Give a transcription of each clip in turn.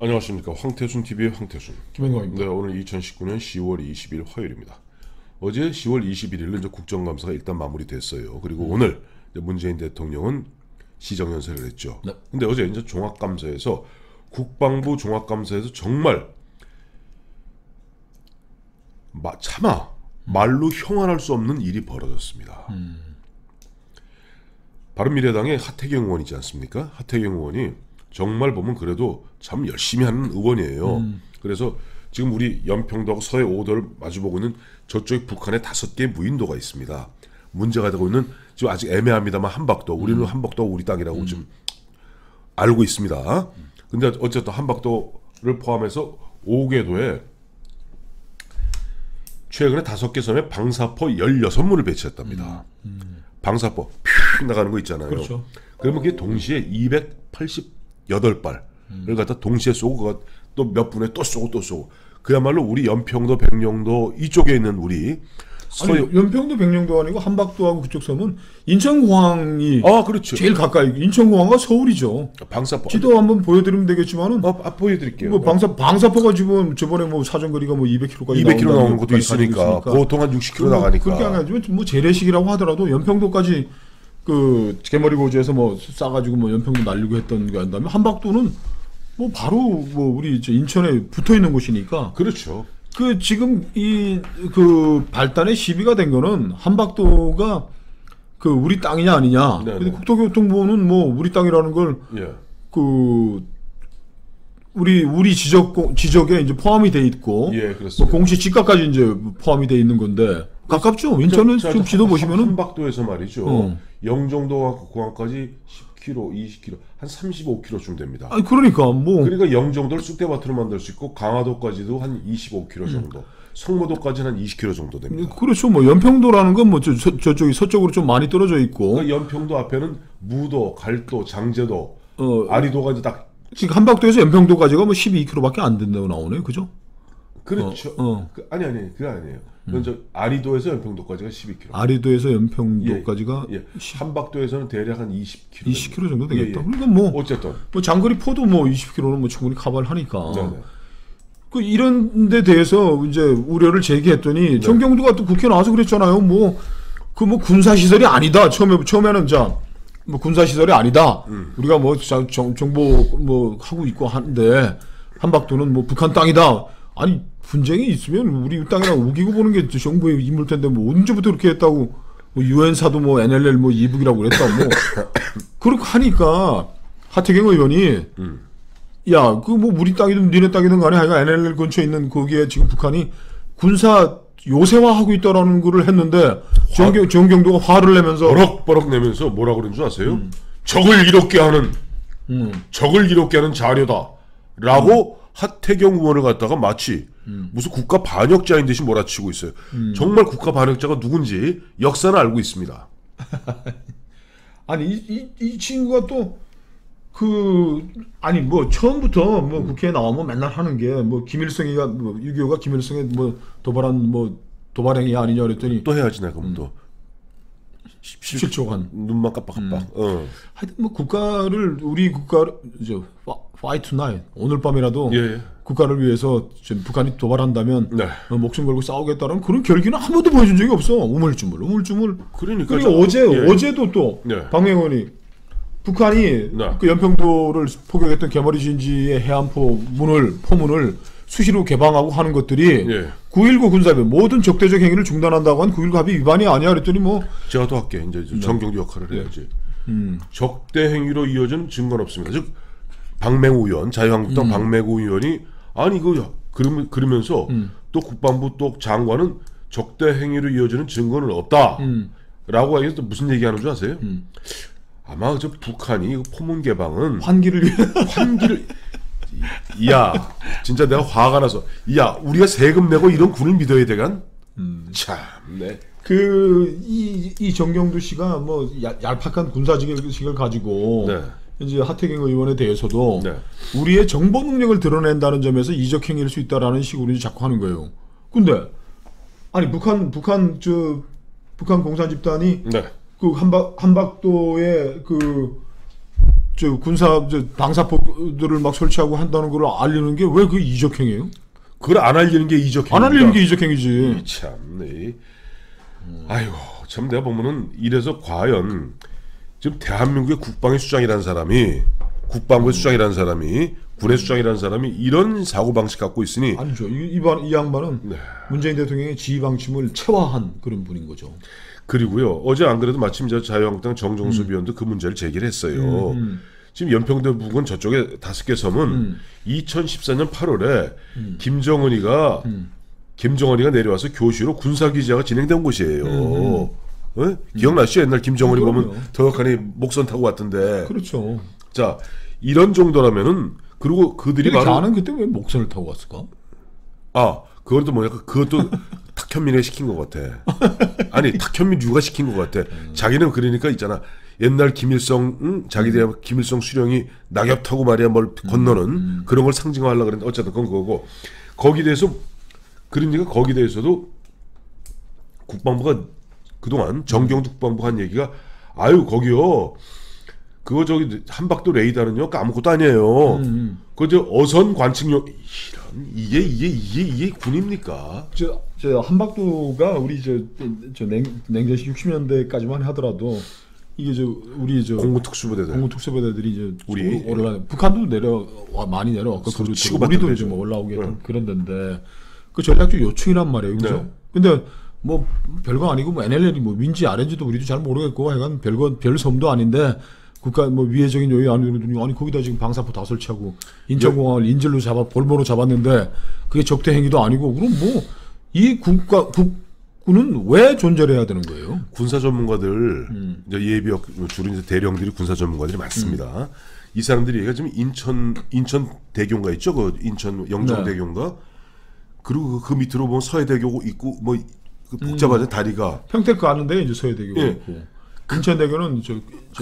안녕하십니까. 황태순TV의 황태순. 김현광입니다. 네, 오늘 2019년 10월 20일 화요일입니다. 어제 10월 21일은 이제 국정감사가 일단 마무리됐어요. 그리고 오늘 이제 문재인 대통령은 시정연설을 했죠. 네. 근데 어제 이제 종합감사에서 국방부 종합감사에서 정말 차마 말로 형언할 수 없는 일이 벌어졌습니다. 바른미래당의 하태경 의원이지 않습니까? 하태경 의원이 정말 보면 그래도 참 열심히 하는 의원이에요. 그래서 지금 우리 연평도하고 서해 5도를 마주보고 있는 저쪽에 북한에 5개의 무인도가 있습니다. 문제가 되고 있는 지금 아직 애매합니다만 한박도, 우리는 한박도가 우리 땅이라고 지금 알고 있습니다. 근데 어쨌든 한박도를 포함해서 5개 도에 최근에 5개 섬에 방사포 16문을 배치했답니다. 방사포 퓨 나가는 거 있잖아요. 그렇죠. 그러면 그게 동시에 288발을 갖다 동시에 쏘고 또 몇 분에 또 쏘고 또 쏘고, 그야말로 우리 연평도, 백령도 이쪽에 있는 우리 아니, 연평도 백령도 아니고 한박도하고 그쪽 섬은 인천공항이 그렇죠. 제일 가까이. 인천공항과 서울이죠. 방사포 지도 한번 보여드리면 되겠지만은 보여드릴게요. 뭐 방사포가 지금 저번에 뭐 사정거리가 뭐 200km까지 200km 나오는 것도 있으니까 보통 한 60km 나가니까 그렇게 안 하지만 뭐 재래식이라고 하더라도 연평도까지 그 개머리고지에서 뭐 싸가지고 뭐 연평도 날리고 했던 게 한다면 한박도는 뭐 바로 뭐 우리 인천에 붙어 있는 곳이니까. 그렇죠. 그 지금 이 그 발단의 시비가 된 거는 한박도가 그 우리 땅이냐 아니냐. 근데 국토교통부는 뭐 우리 땅이라는 걸 그 우리 지적에 이제 포함이 돼 있고, 그렇습니다. 뭐 공시 지가까지 이제 포함이 돼 있는 건데 가깝죠. 인천은 좀 지도 보시면은 한박도에서 말이죠. 영종도와 공항까지 10km, 20km, 한 35km쯤 됩니다. 아니 그러니까 그러니까 영종도를 쑥대밭으로 만들 수 있고 강화도까지도 한 25km 정도, 성모도까지는 한 20km 정도 됩니다. 그렇죠. 뭐 연평도라는 건 뭐 저쪽이 서쪽으로 좀 많이 떨어져 있고, 그러니까 연평도 앞에는 무도, 갈도, 장제도, 아리도가 이제 딱. 지금 한박도에서 연평도까지가 뭐 12km밖에 안 된다고 나오네요. 그죠? 그렇죠. 아니 그게 아니에요. 그건 아리도에서 연평도까지가 12km. 아리도에서 연평도까지가 한박도에서는 대략 한 20km. 20km 정도 되겠다. 그러니까 뭐 어쨌든 뭐 장거리 포도 뭐 20km는 뭐 충분히 커버하니까. 그 이런 데 대해서 이제 우려를 제기했더니 정경두가 또 국회에 나와서 그랬잖아요. 뭐 군사 시설이 아니다. 처음에는 뭐 군사 시설이 아니다. 우리가 뭐 정보 뭐 하고 있고 하는데 한박도는 뭐 북한 땅이다. 아니 분쟁이 있으면 우리 땅이랑 우기고 보는 게 정부의 임무일 텐데 뭐 언제부터 그렇게 했다고. 뭐 유엔사도 뭐 NLL 뭐 이북이라고 그랬다. 뭐 그렇게 하니까 하태경 의원이 야, 그 뭐 우리 땅이든 니네 땅이든 간에 하여간 NLL 근처에 있는 거기에 지금 북한이 군사 요새화하고 있다라는 거를 했는데 정경도가 화를 내면서 버럭버럭 내면서 뭐라 그런 줄 아세요? 적을 이롭게 하는 자료다라고 하태경 의원을 갖다가 마치 무슨 국가 반역자인 듯이 몰아치고 있어요. 정말 국가 반역자가 누군지 역사는 알고 있습니다. 아니 이 친구가 또 아니 뭐 처음부터 뭐 국회에 나오면 맨날 하는 게 뭐 김일성이가 뭐 6.25가 김일성의 뭐 도발한 뭐 도발행위 아니냐 그랬더니 또 해야지 내가 그럼 또 17초간 눈만 깜빡깜빡. 하여튼 뭐 우리 국가를 이제 fight tonight, 오늘 밤이라도 국가를 위해서 지금 북한이 도발한다면 목숨 걸고 싸우겠다는 그런 결기는 한 번도 보여준 적이 없어. 우물쭈물. 그러니까 그리고 어제도 또 박명원이 북한이 그 연평도를 포격했던 개머리 진지의 해안포 포문을 수시로 개방하고 하는 것들이 9.19 군사합의 모든 적대적 행위를 중단한다고 한 9.19 합의 위반이 아니야 그랬더니 뭐 제가 또 할게. 이제 정경도 역할을 해야지. 적대 행위로 이어진 증거는 없습니다. 즉 박맹우 의원, 자유한국당 박맹우 의원이 아니 그러면서 또 국방부 또 장관은 적대 행위로 이어지는 증거는 없다라고 해서 또 무슨 얘기하는 줄 아세요? 아마 북한이 포문 개방은 환기를 야 진짜 내가 화가 나서 우리가 세금 내고 이런 군을 믿어야 되간? 참네. 이 정경두 씨가 뭐 얄팍한 군사 지식을 가지고 이제 하태경 의원에 대해서도 우리의 정보 능력을 드러낸다는 점에서 이적 행위일 수 있다라는 식으로 이제 자꾸 하는 거예요. 근데 아니 북한 공산 집단이 그 한박도에 그 저 군사 저 방사포들을 막 설치하고 한다는 걸 알리는 게 왜 그 이적행이에요? 그걸 안 알리는 게 이적행위다. 안 알리는 게 이적행이지. 참, 네. 아이고, 참 내가 보면은 이래서 과연 지금 대한민국의 국방의 수장이라는 사람이 국방부의 수장이라는 사람이 군의 수장이라는 사람이 이런 사고 방식 갖고 있으니 아니죠. 이 양반은 네. 문재인 대통령의 지휘 방침을 체화한 그런 분인 거죠. 그리고요 어제 안 그래도 마침 저 자유한국당 정정수 위원도 그 문제를 제기를 했어요. 지금 연평도 부근 저쪽에 5개 섬은 2014년 8월에 김정은이가 내려와서 교시로 군사기지가 진행된 곳이에요. 네? 기억나시죠? 옛날 김정은이 보면 더역하니 목선 타고 왔던데. 그렇죠. 자 이런 정도라면은 그리고 그들이 바로 나는 그때 왜 목선을 타고 왔을까? 아 그건 또 뭐냐 그것도 탁현민이 시킨 것 같아. 아니 탁현민류가 시킨 것 같아. 자기는 그러니까 있잖아. 옛날 김일성 자기들 김일성 수령이 낙엽 타고 말이야 뭘 건너는 그런 걸 상징화하려고 그랬는데 어쨌든 그건 그거고 거기에 대해서 그러니까 거기에 대해서도 국방부가 그동안 정경두 국방부가 한 얘기가 아유 거기요 그거 저기 한박도 레이더는요 아무것도 아니에요. 그거 저 어선 관측용 이런 이게 군입니까? 저 한박도가 우리 저 냉전시 60년대까지만 하더라도 이게 우리 공군특수부대들이 이제 우리 올라 북한도 많이 내려왔고 우리도 이제 뭐 올라오게 그런 데인데 그 전략적 요충이란 말이에요, 그죠? 네. 근데 뭐 별거 아니고 뭐 NLL이 뭐 윈지 RNG도 우리도 잘 모르겠고 하여간 별 섬도 아닌데 국가 뭐 위해적인 요인 아니 거기다 지금 방사포 다 설치하고 인천공항을 인질로 볼모로 잡았는데 그게 적대 행위도 아니고 그럼 뭐 이 국군은 왜 존재를 해야 되는 거예요? 군사 전문가들 이제 예비역 주로 이제 대령들이 군사 전문가들이 많습니다. 이 사람들이 얘가 지금 인천 대교인가 있죠? 그 인천 영종 대교인가? 그리고 그 밑으로 보면 서해대교 있고 뭐 복잡하죠 다리가. 평택 가는데 이제 서해대교가 예. 있고 인천대교는 저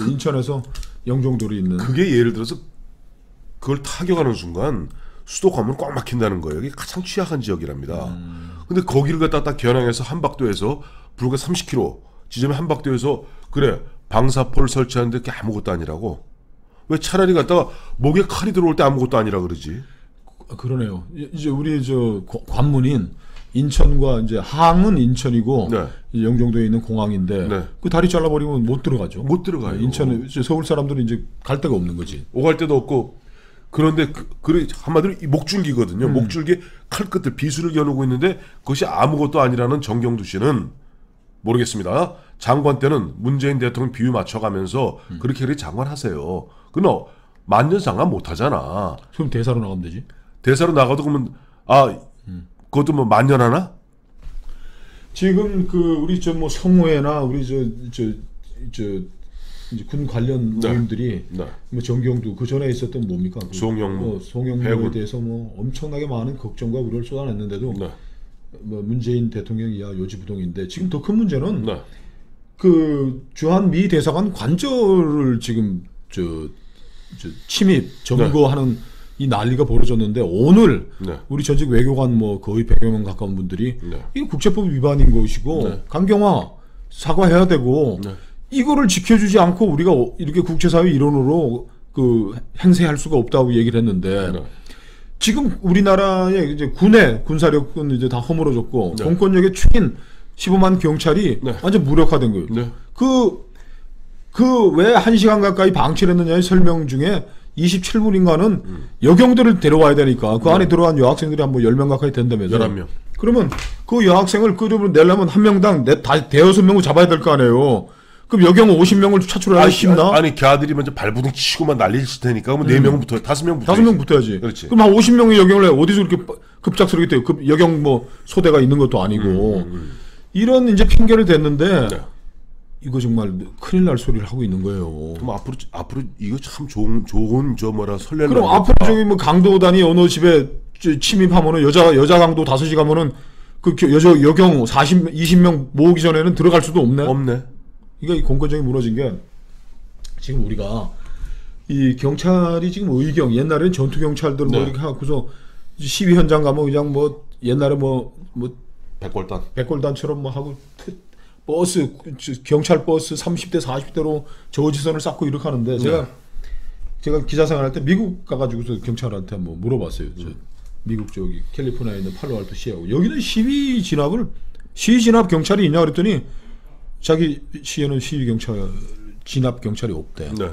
인천에서 영종도로 있는. 그게 예를 들어서 그걸 타격하는 순간 수도 가면 꽉 막힌다는 거예요. 이게 가장 취약한 지역이랍니다. 근데 거기를 갖다 딱 겨냥해서 한박도에서 불과 30km 지점에 한박도에서 그래 방사포를 설치하는데 그게 아무것도 아니라고. 왜 차라리 갖다가 목에 칼이 들어올 때 아무것도 아니라 그러지? 그러네요. 이제 우리 저 관문인 인천과 이제 항은 인천이고 네. 이제 영종도에 있는 공항인데 네. 그 다리 잘라버리면 못 들어가죠. 못 들어가요. 인천은 서울 사람들은 이제 갈 데가 없는 거지. 오갈 데도 없고 그런데 그래 한마디로 이 목줄기거든요. 목줄기에 칼끝을 비수를 겨누고 있는데 그것이 아무것도 아니라는 정경두 씨는 모르겠습니다. 장관 때는 문재인 대통령 비유 맞춰가면서 그렇게 장관하세요. 그너 만년 장관 못하잖아. 그럼 대사로 나가면 되지. 대사로 나가도 그러면 그것도 뭐 만년 하나? 지금 그 우리 저 뭐 성우회나 우리 저 이제 군 관련 모임들이 뭐 정경두 그 전에 있었던 뭡니까? 그 송영무에 대해서 뭐 엄청나게 많은 걱정과 우려를 쏟아냈는데도 뭐 문재인 대통령 이하 요지부동인데 지금 더 큰 문제는 그 주한 미 대사관 관저를 지금 저 침입 점거하는 이 난리가 벌어졌는데 오늘 우리 전직 외교관 뭐 거의 100여 명 가까운 분들이 이거 국제법 위반인 것이고 강경화 사과해야 되고 이거를 지켜주지 않고 우리가 이렇게 국제사회 일원으로 그 행세할 수가 없다고 얘기를 했는데 지금 우리나라의 이제 군의 군사력은 이제 다 허물어졌고 공권력의 축인 15만 경찰이 완전 무력화된 거예요. 그 왜 1시간 가까이 방치를 했느냐의 설명 중에 27분인가는 여경들을 데려와야 되니까 그 안에 들어간 여학생들이 한 뭐 10명 가까이 된다면서 11명. 그러면 그 여학생을 끌어내려면 한 명당 대여섯 명을 잡아야 될 거 아니에요. 그럼 여경 50명을 차출하기 쉽나? 아니 걔들이 먼저 발부둥 치고만 난리를 칠 테니까 그러면 4명은 붙어야 5명 붙어야지. 5명 붙어야지. 그렇지. 그럼 한 50명의 여경을 어디서 이렇게 급작스럽게 돼요? 여경 뭐 소대가 있는 것도 아니고 이런 이제 핑계를 댔는데 이거 정말 큰일 날 소리를 하고 있는 거예요. 그럼 앞으로 이거 참 좋은 저 뭐라 설레는. 그럼 앞으로 저기 뭐 강도단이 어느 집에 침입하면은 여자 강도 5시 가면은 그 여경 20명 모으기 전에는 들어갈 수도 없네. 그러니까 이 공권력이 무너진 게 지금 우리가 이 경찰이 지금 의경 옛날에는 전투 경찰들 뭐 이렇게 하고서 시위 현장 가면 그냥 뭐 옛날에 뭐 백골단처럼 뭐 하고 경찰 버스 30대 40대로 저지선을 쌓고 이렇게 하는데 제가 제가 기자 생활할 때 미국 가가지고서 경찰한테 한번 물어봤어요. 미국 저기 캘리포니아에 있는 팔로알토 시하고 여기는 시위 진압 경찰이 있냐 그랬더니 자기 시에는 시위 경찰 진압 경찰이 없대. 네.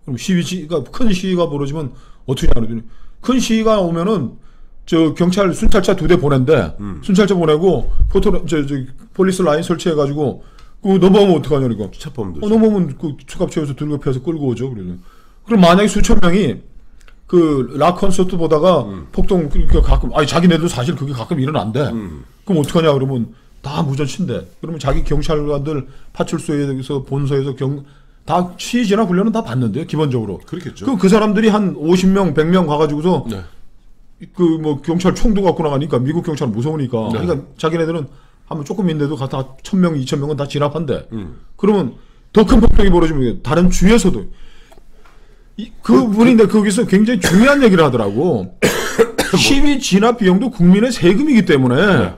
그럼 시위가 큰 시위가 벌어지면 어떻게 하느더니 큰 시위가 오면은 저 경찰 순찰차 2대 보낸대. 순찰차 보내고 저 폴리스 라인 설치해 가지고 그 넘어오면 어떡하냐니까. 차범도. 넘어오면 그 추갑체에서 들고 펴서 끌고 오죠. 그럼 만약에 수천 명이 그 락 콘서트 보다가 폭동 그러니까 가끔 자기네도 사실 그게 가끔 일어난대. 그럼 어떡하냐 그러면 다 무전친대. 그러면 자기 경찰관들 파출소에서 본서에서 다 시위 진압 훈련은 다 받는데요. 기본적으로. 그렇겠죠. 그 사람들이 한 50명, 100명 가가지고서 네. 그 뭐 경찰 총도 갖고 나가니까 미국 경찰은 무서우니까. 네. 그러니까 자기네들은 한번 조금인데도 다 1000명, 2000명은 다 진압한대. 그러면 더 큰 폭동이 벌어지면 다른 주에서도 그분인데 거기서 굉장히 중요한 얘기를 하더라고. 시위 진압 비용도 국민의 세금이기 때문에 네.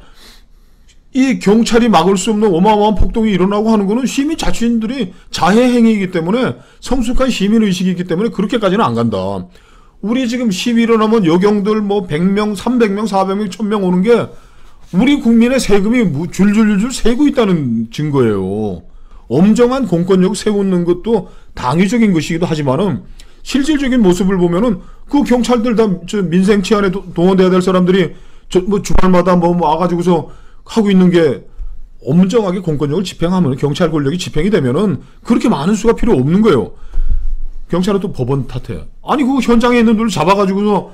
이 경찰이 막을 수 없는 어마어마한 폭동이 일어나고 하는 거는 시민 자신들이 자해 행위이기 때문에 성숙한 시민 의식이기 때문에 그렇게까지는 안 간다. 우리 지금 시위 일어나면 여경들 뭐 100명, 300명, 400명, 1000명 오는 게 우리 국민의 세금이 줄줄줄 새고 있다는 증거예요. 엄정한 공권력 세우는 것도 당위적인 것이기도 하지만은 실질적인 모습을 보면은 그 경찰들 다 저 민생 치안에 동원돼야 될 사람들이 뭐 주말마다 뭐 와가지고서 하고 있는 게 엄정하게 공권력을 집행하면 경찰 권력이 집행이 되면은 그렇게 많은 수가 필요 없는 거예요. 경찰은 또 법원 탓해. 아니 그 현장에 있는 분을 잡아가지고서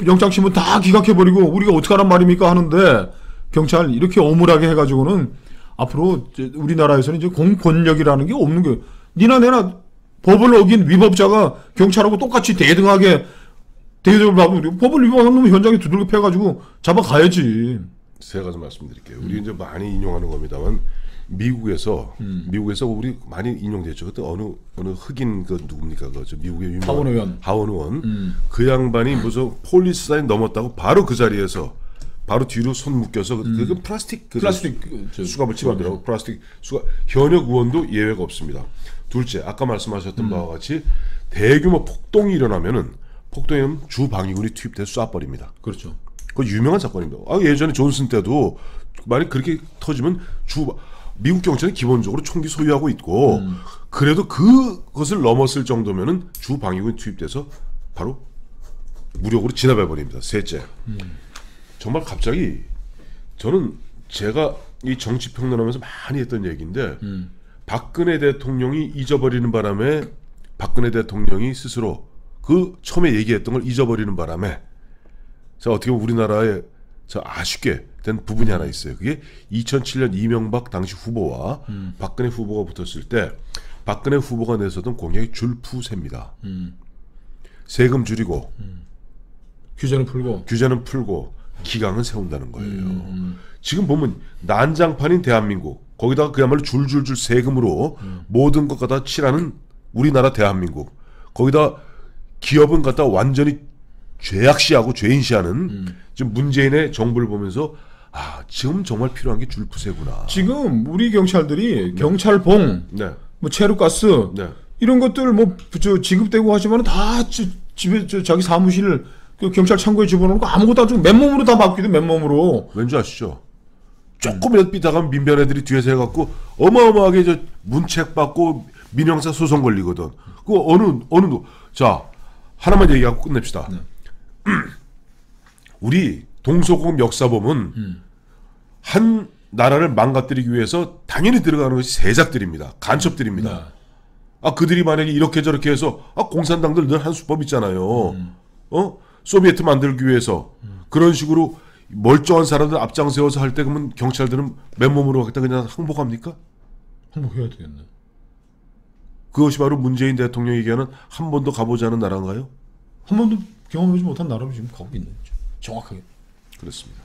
영장 신문 다 기각해버리고 우리가 어떡하란 말입니까 하는데 경찰 이렇게 어물하게 해가지고는 앞으로 우리나라에서는 이제 공권력이라는 게 없는 거예요. 니나 내나 법을 어긴 위법자가 경찰하고 똑같이 대등하게 대접을 받으면 법을 위반한 놈을 현장에 두들겨 패가지고 잡아가야지. 세 가지 말씀드릴게요. 우리 이제 많이 인용하는 겁니다만 미국에서 우리 많이 인용됐죠. 그때 어느 흑인 그 누굽니까 그 미국의 유명한 하원 의원 그 양반이 무슨 폴리스 라인 넘었다고 바로 그 자리에서 바로 뒤로 손 묶여서 그 플라스틱 수갑을 집어들라고 플라스틱 수갑 현역 의원도 예외가 없습니다. 둘째 아까 말씀하셨던 바와 같이 대규모 폭동이 일어나면은 폭동이면 주 방위군이 투입돼서 쏴버립니다. 그렇죠. 그 유명한 사건입니다. 예전에 존슨 때도 만약 그렇게 터지면 미국 경찰은 기본적으로 총기 소유하고 있고 그래도 그것을 넘었을 정도면은 주 방위군 투입돼서 바로 무력으로 진압해 버립니다. 셋째, 정말 갑자기 저는 제가 이 정치 평론하면서 많이 했던 얘기인데 박근혜 대통령이 잊어버리는 바람에 박근혜 대통령이 스스로 그 처음에 얘기했던 걸 잊어버리는 바람에 자 어떻게 보면 우리나라에 저 아쉽게 된 부분이 하나 있어요. 그게 2007년 이명박 당시 후보와 박근혜 후보가 붙었을 때 박근혜 후보가 내세웠던 공약이 줄푸세입니다. 세금 줄이고 규제는 풀고 기강은 세운다는 거예요. 지금 보면 난장판인 대한민국 거기다가 그야말로 줄줄줄 세금으로 모든 것 갖다 칠하는 우리나라 대한민국 거기다 기업은 갖다 완전히 죄악시하고 죄인시하는 지금 문재인의 정부를 보면서 지금 정말 필요한 게 줄푸세구나. 지금 우리 경찰들이 경찰봉, 네. 뭐 체류가스 네. 이런 것들 뭐 지급되고 하지만 다 집에 자기 사무실 그 경찰 창고에 집어넣고 아무것도 안 주고 맨몸으로 다 맡기도 맨몸으로. 왠지 아시죠? 조금이라도 삐딱하면 민변 애들이 뒤에서 해갖고 어마어마하게 문책 받고 민형사 소송 걸리거든. 그 자 하나만 얘기하고 끝냅시다. 네. 우리 동서고금 역사 보면 한 나라를 망가뜨리기 위해서 당연히 들어가는 것이 세작들입니다. 간첩들입니다. 네. 그들이 만약에 이렇게 저렇게 해서 공산당들 늘 한 수법 있잖아요. 소비에트 만들기 위해서 그런 식으로 멀쩡한 사람들 앞장 세워서 할 때 그러면 경찰들은 맨몸으로 하겠다 그냥 항복합니까? 항복해야 되겠네. 그것이 바로 문재인 대통령이 얘기하는 한 번도 가보지 않은 나라인가요? 한 번도 경험하지 못한 나라로 지금 가고 있는 거죠. 정확하게. 그렇습니다.